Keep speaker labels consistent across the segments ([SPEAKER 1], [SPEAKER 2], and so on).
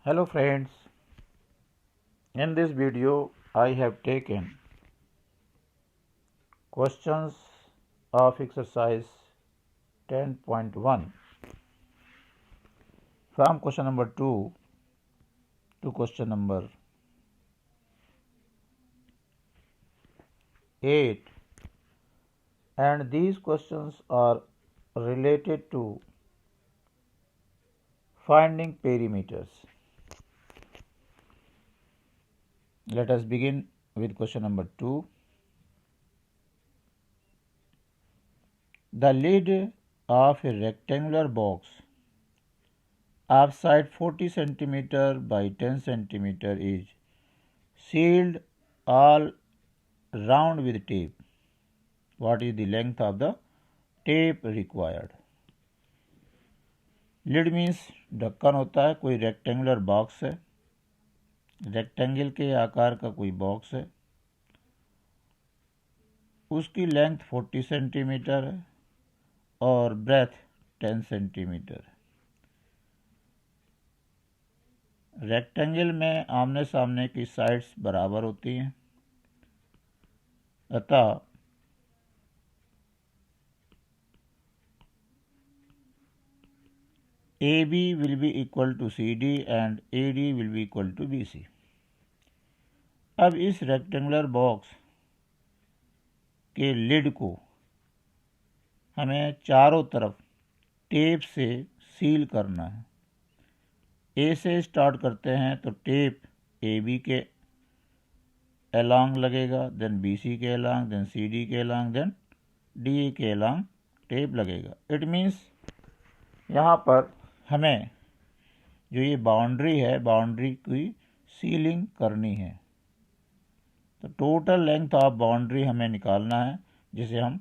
[SPEAKER 1] Hello friends, in this video I have taken questions of exercise 10.1 from question number 2 to question number 8, and these questions are related to finding perimeters. Let us begin with question number 2. The lid of a rectangular box of side 40 cm by 10 cm is sealed all round with tape. What is the length of the tape required? Lid means ढक्कन होता है, कोई rectangular box है, rectangle के आकार का कोई box है, उसकी लेंथ 40 सेंटीमीटर है और ब्रेथ 10 सेंटीमीटर है। रेक्टेंगल में आमने सामने की साइड्स बराबर होती हैं, अतः AB will be equal to CD and AD will be equal to BC. अब इस रेक्टेंगुलर बॉक्स के लिड को हमें चारों तरफ टेप से सील करना है। ए से स्टार्ट करते हैं तो टेप AB के अलॉन्ग लगेगा, देन BC के अलॉन्ग, देन CD के अलॉन्ग, देन DA के अलॉन्ग टेप लगेगा। इट मीन्स यहाँ पर हमें जो ये बाउंड्री है, बाउंड्री की सीलिंग करनी है। तो टोटल लेंथ ऑफ बाउंड्री हमें निकालना है, जिसे हम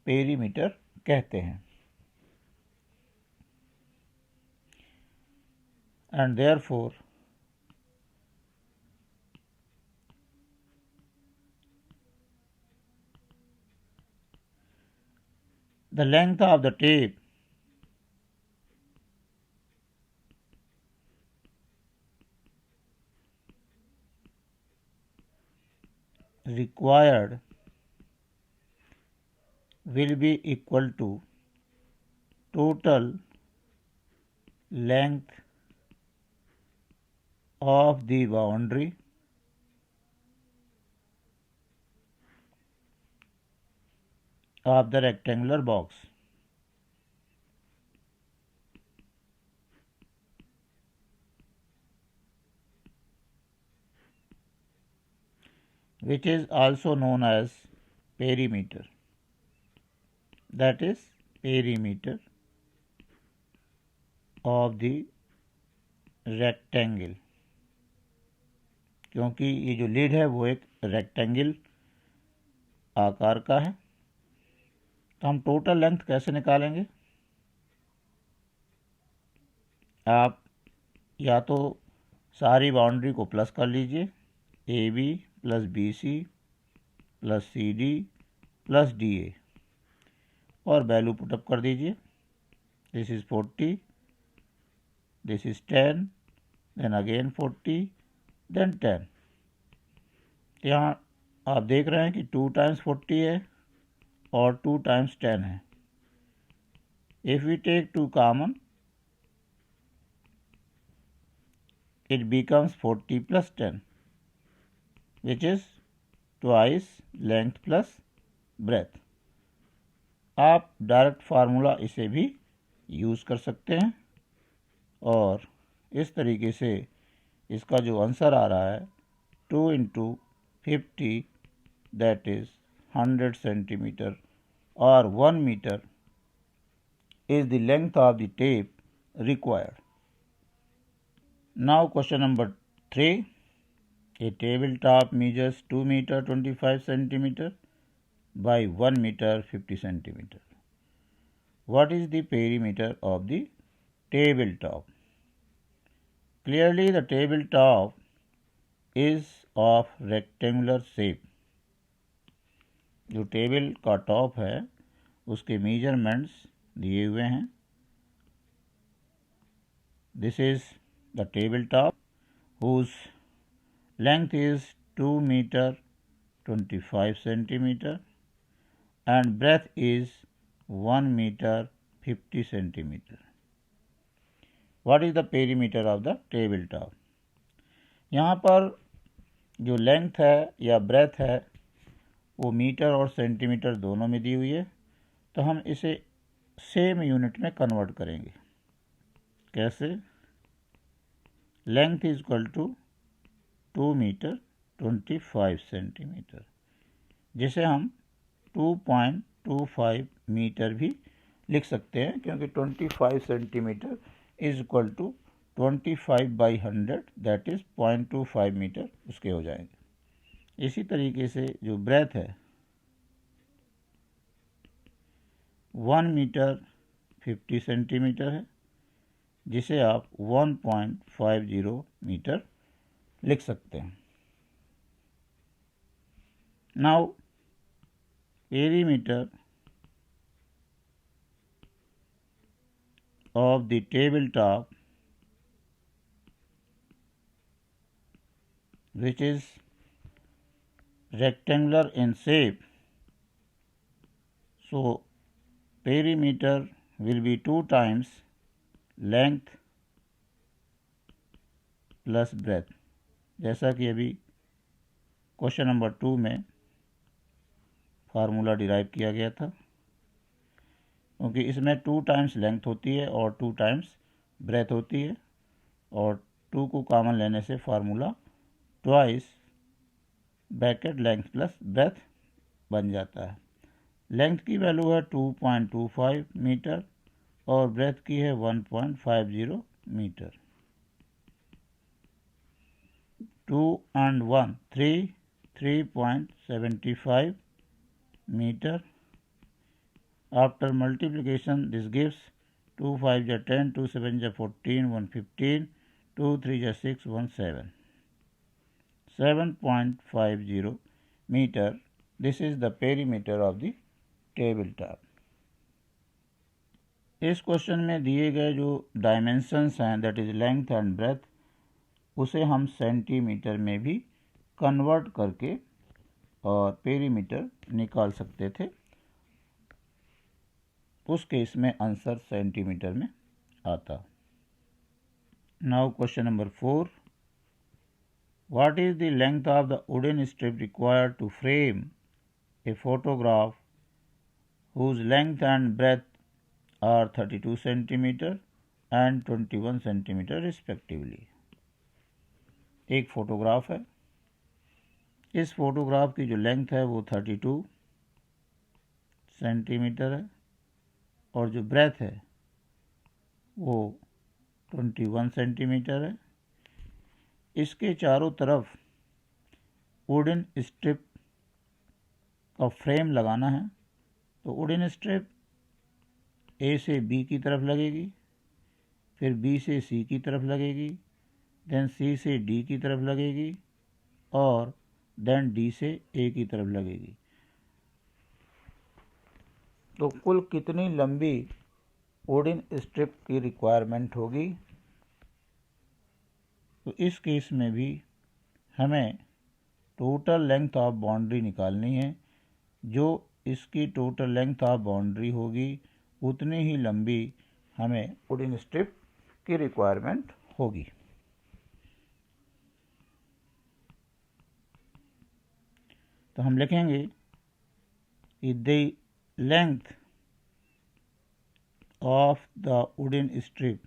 [SPEAKER 1] पेरीमीटर कहते हैं। And therefore the length of the tape required will be equal to total length of the boundary of the rectangular box. Which is also known as perimeter. That is perimeter of the rectangle. क्योंकि ये जो lid है वो एक rectangle आकार का है, तो हम टोटल लेंथ कैसे निकालेंगे? आप या तो सारी बाउंड्री को प्लस कर लीजिए, AB plus BC plus CD plus DA, और वैल्यू पुटअप कर दीजिए। This is 40, this is 10, then again 40, then 10। यहाँ आप देख रहे हैं कि 2 टाइम्स 40 है और 2 टाइम्स 10 है। If we take 2 common, it becomes 40 plus 10, which is twice length plus breadth. आप डायरेक्ट फार्मूला इसे भी यूज़ कर सकते हैं और इस तरीके से इसका जो आंसर आ रहा है 2 into 50, that is 100 centimeter or 1 meter is the length of the tape required. Now question number 3. A tabletop measures 2 meter 25 centimeter by 1 meter 50 centimeter. What is the perimeter of the tabletop? Clearly the tabletop is of rectangular shape. जो table का top है उसके measurements दिए हुए हैं. This is the tabletop whose length is 2 meter 25 centimeter and breadth is 1 meter 50 centimeter. What is the perimeter of the table top? यहाँ पर जो लेंथ है या ब्रेथ है वो मीटर और सेंटीमीटर दोनों में दी हुई है, तो हम इसे सेम यूनिट में कन्वर्ट करेंगे. कैसे? Length is equal to 2 metre 25 centimetre, जिसे हम 2.25 मीटर भी लिख सकते हैं, क्योंकि 25 centimetre is equal to 25/100 that is 0.25 metre उसके हो जाएंगे. इसी तरीके से जो ब्रेथ है 1 मीटर 50 सेंटीमीटर है, जिसे आप 1.50 मीटर लिख सकते हैं. Now perimeter of the tabletop, which is rectangular in shape, so perimeter will be 2 times length plus breadth, जैसा कि अभी क्वेश्चन नंबर 2 में फार्मूला डिराइव किया गया था, क्योंकि इसमें 2 टाइम्स लेंथ होती है और 2 टाइम्स ब्रेथ होती है, और 2 को कॉमन लेने से formula twice bracket length plus breath बन जाता है. लेंथ की वैल्यू है 2.25 मीटर और ब्रेथ की है 1.50 metre. 2 and 1 3.75 meter. After multiplication, this gives 2 5 is 10, 2 7 is 14, 1 15, 2 3 is 6, 1 7. 7.50 meter. This is the perimeter of the tabletop. इस क्वेश्चन में दिए गए जो डायमेंशंस हैं, that is length and breadth, उसे हम सेंटीमीटर में भी कन्वर्ट करके और पेरीमीटर निकाल सकते थे. उस केस में आंसर सेंटीमीटर में आता. Now question number 4. What is the length of the wooden strip required to frame a photograph whose length and breadth are 32 centimeter and 21 centimeter respectively. एक फोटोग्राफ है. इस फोटोग्राफ की जो लेंथ है वो 32 सेंटीमीटर है और जो ब्रेथ है वो 21 सेंटीमीटर है. इसके चारों तरफ वुडन स्ट्रिप का फ्रेम लगाना है. तो वुडन स्ट्रिप ए से बी की तरफ लगेगी, फिर बी से सी की तरफ लगेगी, देन सी से डी की तरफ लगेगी और देन डी से ए की तरफ लगेगी. तो कुल कितनी लंबी वुडन स्ट्रिप की रिक्वायरमेंट होगी? तो इस केस में भी हमें टोटल लेंथ ऑफ बाउंड्री निकालनी है. जो इसकी टोटल लेंथ ऑफ बाउंड्री होगी उतनी ही लंबी हमें वुडन स्ट्रिप की रिक्वायरमेंट होगी. तो हम लिखेंगे कि the length of the wooden strip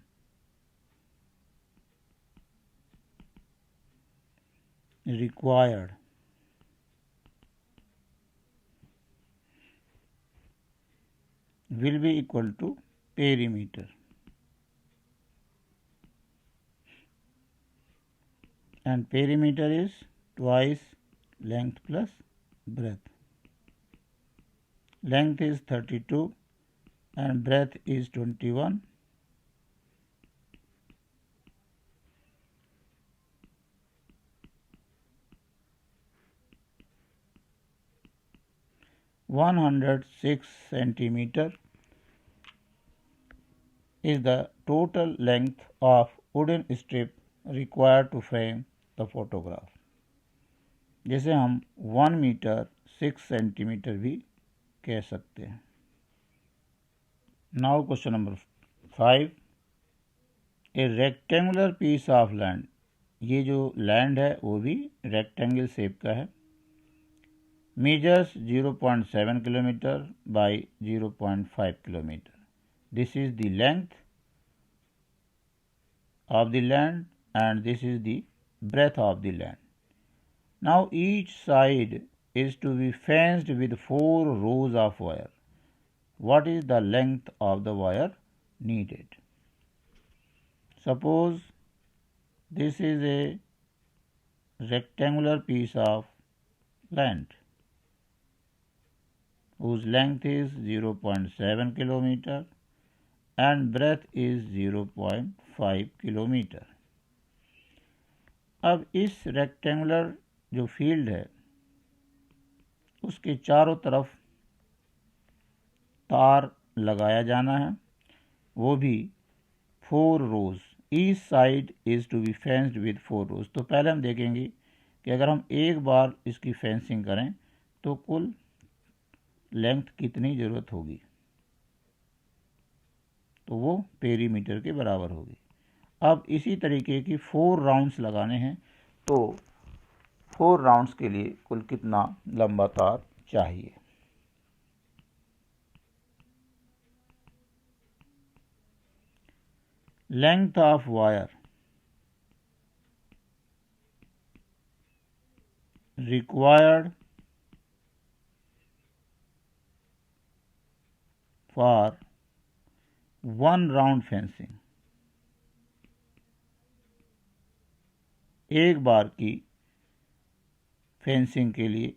[SPEAKER 1] required will be equal to perimeter, and perimeter is twice length plus breadth. Length is 32 and breadth is 21. (106 centimeter) is the total length of wooden strip required to frame the photograph, जिसे हम 1 metre 6 centimetre भी कह सकते हैं। Now question number 5, a rectangular piece of land, ये जो land है वो भी रेक्टेंगल शेप का है, measures 0.7 kilometer by 0.5 kilometer. This is the length of the land and this is the breadth of the land. Now each side is to be fenced with 4 rows of wire. What is the length of the wire needed? Suppose this is a rectangular piece of land whose length is 0.7 kilometer and breadth is 0.5 kilometre. अब इस rectangular जो field है उसके चारों तरफ तार लगाया जाना है, वो भी 4 rows, each side is to be fenced with 4 rows. तो पहले हम देखेंगे कि अगर हम एक बार इसकी फेंसिंग करें तो कुल लेंथ कितनी ज़रूरत होगी, तो वो पेरीमीटर के बराबर होगी। अब इसी तरीके की 4 राउंड्स लगाने हैं, तो 4 राउंड्स के लिए कुल कितना लंबा तार चाहिए। Length of wire required for 1 round fencing, एक बार की फेंसिंग के लिए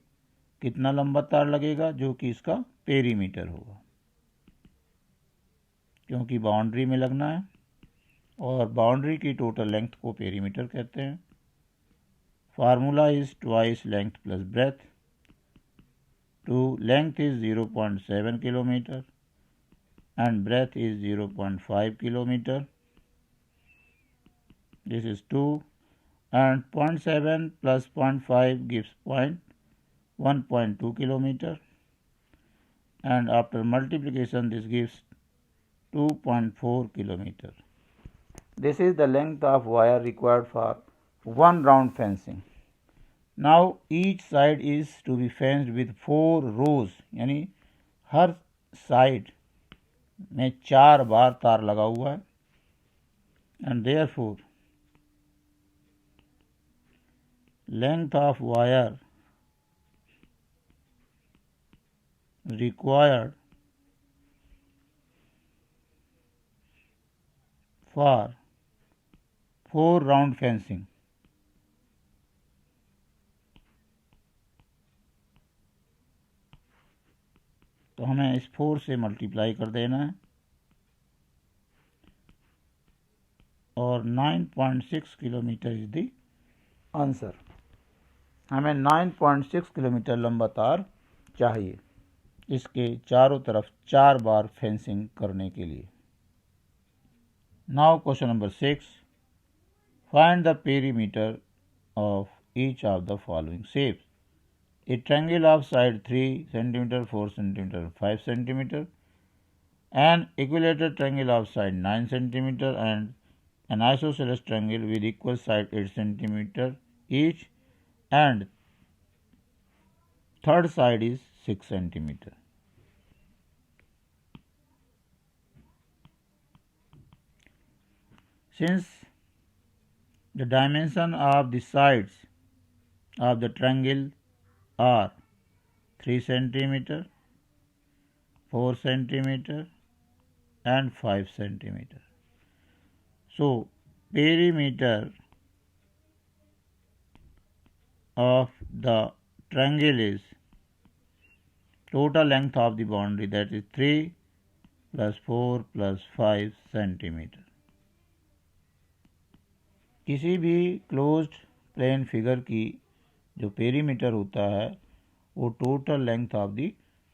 [SPEAKER 1] कितना लंबा तार लगेगा, जो कि इसका पेरीमीटर होगा, क्योंकि बाउंड्री में लगना है और बाउंड्री की टोटल लेंथ को पेरीमीटर कहते हैं। Formula is twice length plus breadth, two length is 0.7 kilometre and breadth is 0.5 kilometer. This is 2 and 0.7 plus 0.5 gives 1.2 kilometer, and after multiplication this gives 2.4 kilometer. This is the length of wire required for 1 round fencing. Now each side is to be fenced with 4 rows, यानी हर side में 4 बार तार लगा हुआ है, and therefore length of wire required for 4 round fencing तो हमें इस 4 से मल्टीप्लाई कर देना है और 9.6 किलोमीटर इज द आंसर। हमें 9.6 किलोमीटर लंबा तार चाहिए इसके चारों तरफ 4 बार फेंसिंग करने के लिए। Now question number 6, find the perimeter of each of the following shapes. A triangle of side 3 cm, 4 cm, 5 cm, an equilateral triangle of side 9 cm, and an isosceles triangle with equal side 8 cm each, and third side is 6 cm. Since the dimension of the sides of the triangle are 3 cm, 4 cm and 5 cm. So perimeter of the triangle is total length of the boundary, that is 3 plus 4 plus 5 cm. किसी भी closed plane figure की जो perimeter होता है वो total length of the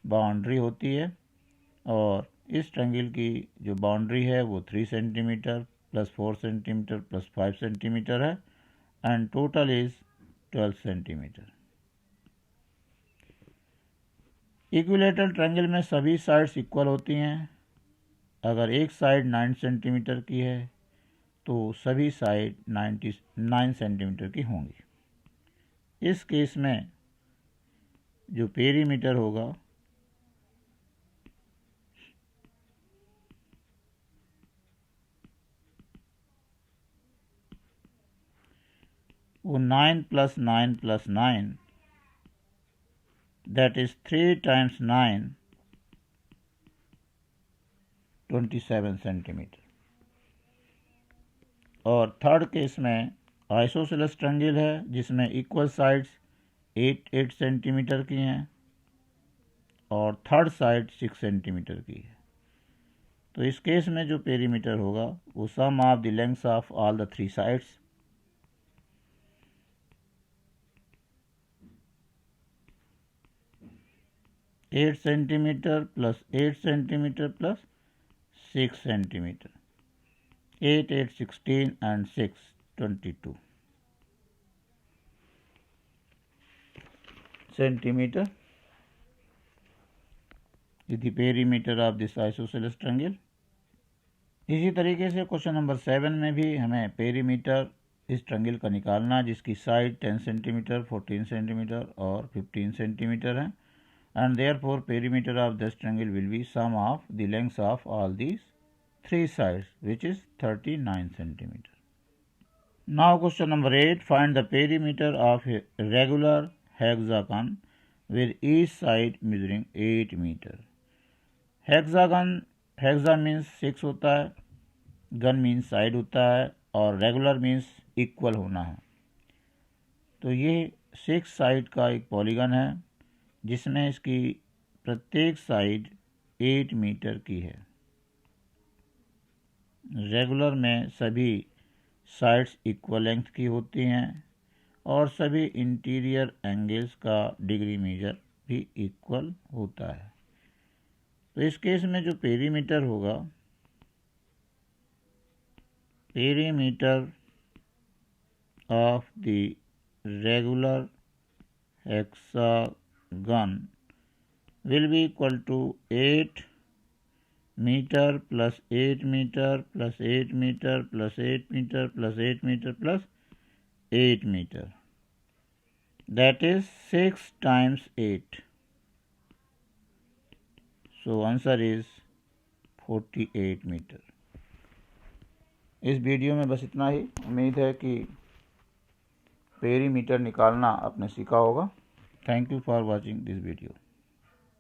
[SPEAKER 1] boundary होती है, और इस ट्रायंगल की जो बाउंड्री है वो 3 centimetre plus 4 centimetre plus 5 centimetre है, and total is 12 centimeter. Equilateral triangle में सभी साइड्स इक्वल होती हैं। अगर एक साइड 9 सेंटीमीटर की है तो सभी साइड 9 सेंटीमीटर की होंगी। इस केस में जो पेरीमीटर होगा वो 9 + 9 + 9, that is 3 × 9, 27 सेंटीमीटर। और थर्ड केस में आइसोसेलेस ट्रायंगल है जिसमें इक्वल साइड्स 8 सेंटीमीटर की हैं और थर्ड साइड 6 सेंटीमीटर की है। तो इस केस में जो पेरीमीटर होगा वो sum of the lengths of all the 3 sides. Eight centimetre plus 8 centimetre plus 6 centimetre, 8, 8, 16 and 6, 22 centimeter is the perimeter of this isosceles triangle. इसी तरीके से क्वेश्चन नंबर 7 में भी हमें पेरीमीटर इस ट्रायंगल का निकालना जिसकी साइड 10 सेंटीमीटर, 14 सेंटीमीटर और 15 सेंटीमीटर है, and therefore perimeter of this triangle will be sum of the lengths of all these 3 sides, which is 39 centimeter. Now question number 8, find the perimeter of a regular hexagon with each side measuring 8 meter. Hexa means 6 होता है, gun means side होता है और regular means equal होना है। तो ये 6 side का एक पॉलीगन है जिसमें इसकी प्रत्येक साइड 8 मीटर की है। रेगुलर में सभी साइड्स इक्वल लेंथ की होती हैं और सभी इंटीरियर एंगल्स का डिग्री मेजर भी इक्वल होता है। तो इस केस में जो पेरीमीटर होगा, perimeter of the regular hexagon will be equal to 8 meter plus 8 meter plus 8 meter plus 8 meter plus 8 meter plus 8 meter, that is 6 times 8. So answer is 48 meter. इस video में बस इतना ही। उम्मीद है कि पेरीमीटर निकालना आपने सीखा होगा। Thank you for watching this video.